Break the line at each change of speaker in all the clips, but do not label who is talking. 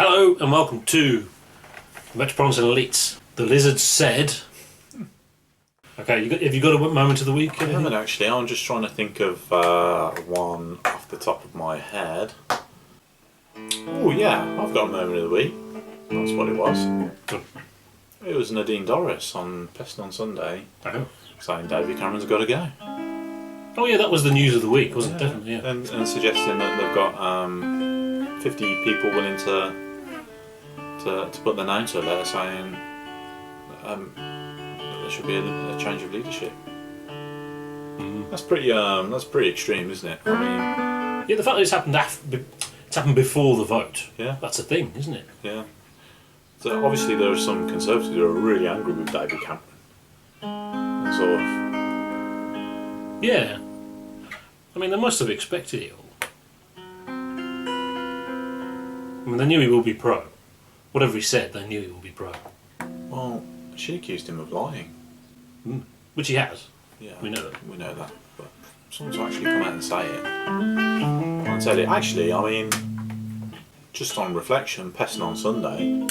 Hello and welcome to Metropolitan Elites. The lizard said... Okay, have you got a moment of the week?
I haven't actually. I'm just trying to think of one off the top of my head. Oh yeah, I've got a moment of the week. That's what it was.
Good.
It was Nadine Dorris on Peston on Sunday saying David Cameron's got to go.
Oh yeah, that was the news of the week, wasn't it? Definitely, yeah.
And suggesting that they've got 50 people willing to put their name to a letter saying there should be a change of leadership. That's pretty extreme, isn't it? I mean,
Yeah, the fact that it's happened before the vote.
Yeah,
that's a thing, isn't it?
Yeah. So obviously there are some Conservatives who are really angry with David Cameron. And sort of.
Yeah. I mean, they must have expected it all. I mean, they knew he will be pro. Whatever he said, they knew he will be pro.
Well, she accused him of lying.
Which he has.
Yeah,
we know that.
We know that. But someone to actually come out and say it. And said it. Actually, I mean, just on reflection, Peston on Sunday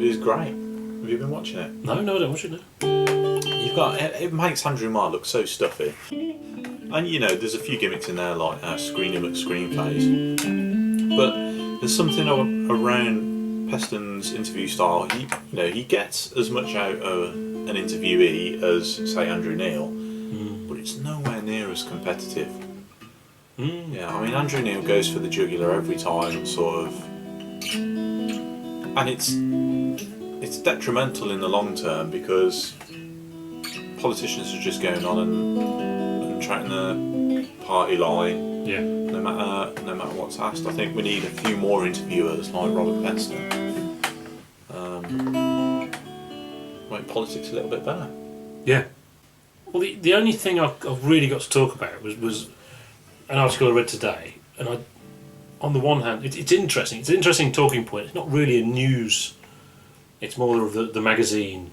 is great. Have you been watching it?
No, I don't watch it now.
It makes Andrew Marr look so stuffy. And you know, there's a few gimmicks in there like Screeny McScreenface. But there's something around Peston's interview style. He gets as much out of an interviewee as, say, Andrew Neil, but it's nowhere near as competitive. Yeah, I mean, Andrew Neil goes for the jugular every time, sort of, and it's detrimental in the long term because politicians are just going on and trying the party line.
Yeah.
No matter what's asked. I think we need a few more interviewers like Robert Penston. Make politics a little bit better.
Yeah. Well, the only thing I've really got to talk about was an article I read today, and on the one hand, it's interesting. It's an interesting talking point. It's not really a news. It's more of the magazine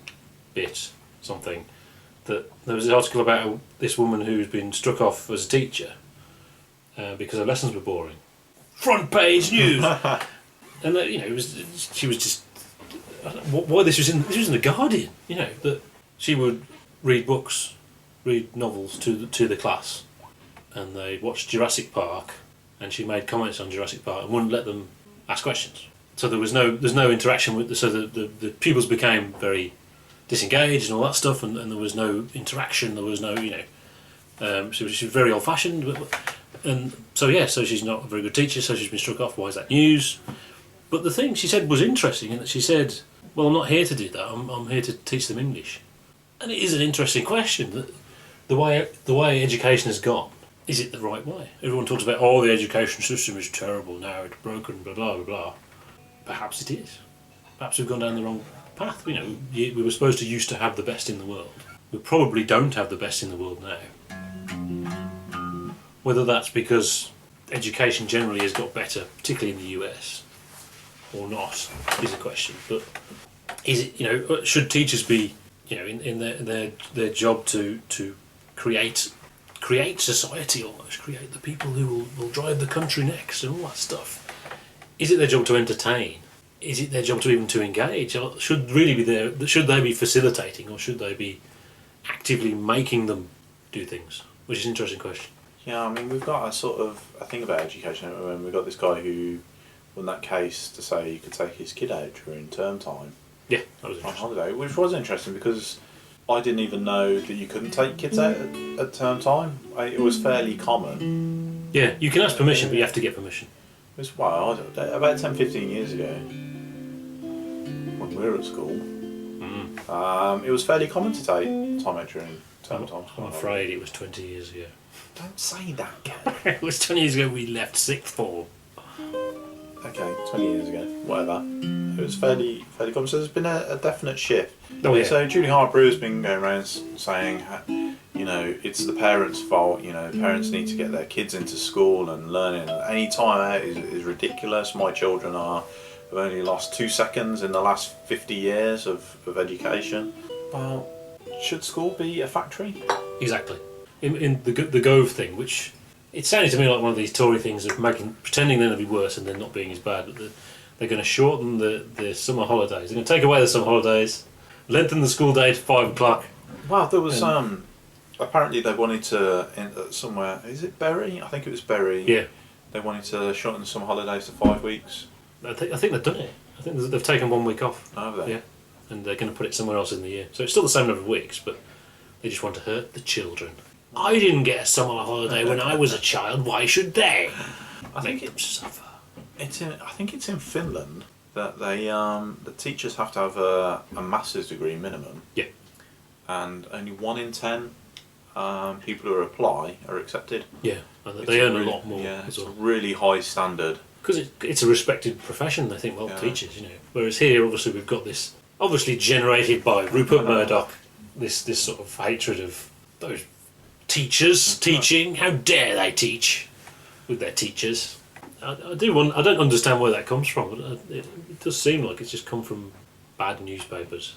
bit, something. That there was an article about this woman who's been struck off as a teacher because her lessons were boring. Front page news, and she was just. Why this was in the Guardian, that she would read novels to the class, and they watched Jurassic Park, and she made comments on Jurassic Park and wouldn't let them ask questions. So there's no interaction with so the pupils became very disengaged and all that stuff, and there was no interaction. There was no she was very old fashioned, and so she's not a very good teacher. So she's been struck off. Why is that news? But the thing she said was interesting in that she said, well, I'm not here to do that. I'm here to teach them English. And it is an interesting question. That the way education has gone, is it the right way? Everyone talks about, the education system is terrible now, it's broken, blah, blah, blah, blah. Perhaps it is. Perhaps we've gone down the wrong path. We were supposed to used to have the best in the world. We probably don't have the best in the world now. Whether that's because education generally has got better, particularly in the US, or not, is a question. But is it, should teachers be, in their job to create society almost, create the people who will drive the country next and all that stuff? Is it their job to entertain? Is it their job to even to engage? Or should they be facilitating, or should they be actively making them do things? Which is an interesting question.
Yeah, I mean, we've got a thing about education. We've got this guy who won that case to say he could take his kid out during term time.
Yeah, that was
on holiday, which was interesting because I didn't even know that you couldn't take kids out at term time. It was fairly common.
Yeah, you can ask permission, but you have to get permission.
It was, about 10-15 years ago, when we were at school, it was fairly common to take time out during term time.
I'm afraid it was 20 years ago.
Don't say that, Ken.
It was 20 years ago we left sixth form.
Okay, 20 years ago, whatever. It was fairly common. So there's been a definite shift.
Oh, yeah.
So Julie Harper has been going around saying, it's the parents' fault. Parents need to get their kids into school and learning. Any time out is ridiculous. My children have only lost 2 seconds in the last 50 years of education. Well, should school be a factory?
Exactly. In the Gove thing, which it sounded to me like one of these Tory things of pretending they're going to be worse and then not being as bad. But They're going to shorten the summer holidays. They're going to take away the summer holidays, lengthen the school day to 5 o'clock.
Well, there was apparently they wanted to somewhere. Is it Bury? I think it was Bury.
Yeah.
They wanted to shorten the summer holidays to 5 weeks.
I think they've done it. I think they've taken 1 week off.
Oh, have they?
Yeah. And they're going to put it somewhere else in the year. So it's still the same number of weeks, but they just want to hurt the children. I didn't get a summer holiday when I was a child. Why should they?
I think
Make them suffer.
I think it's in Finland that they the teachers have to have a master's degree minimum.
Yeah.
And only 1 in 10 people who apply are accepted.
Yeah, and they earn a lot more.
Yeah,
as
it's
well.
a really high standard.
Because it's a respected profession, they think, well,
Yeah.
teachers, you know. Whereas here, obviously, we've got this, obviously generated by Rupert Murdoch, this sort of hatred of those teachers teaching. How dare they teach with their teachers? I don't understand where that comes from, but it does seem like it's just come from bad newspapers.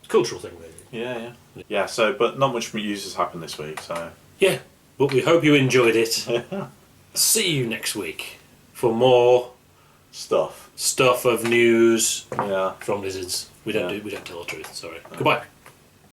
It's a cultural thing, really.
Yeah. Yeah, so, but not much news has happened this week, so.
Yeah, but we hope you enjoyed it. See you next week for more
Stuff.
stuff of news
Yeah.
from lizards. We don't
Yeah.
tell the truth. Sorry. Goodbye.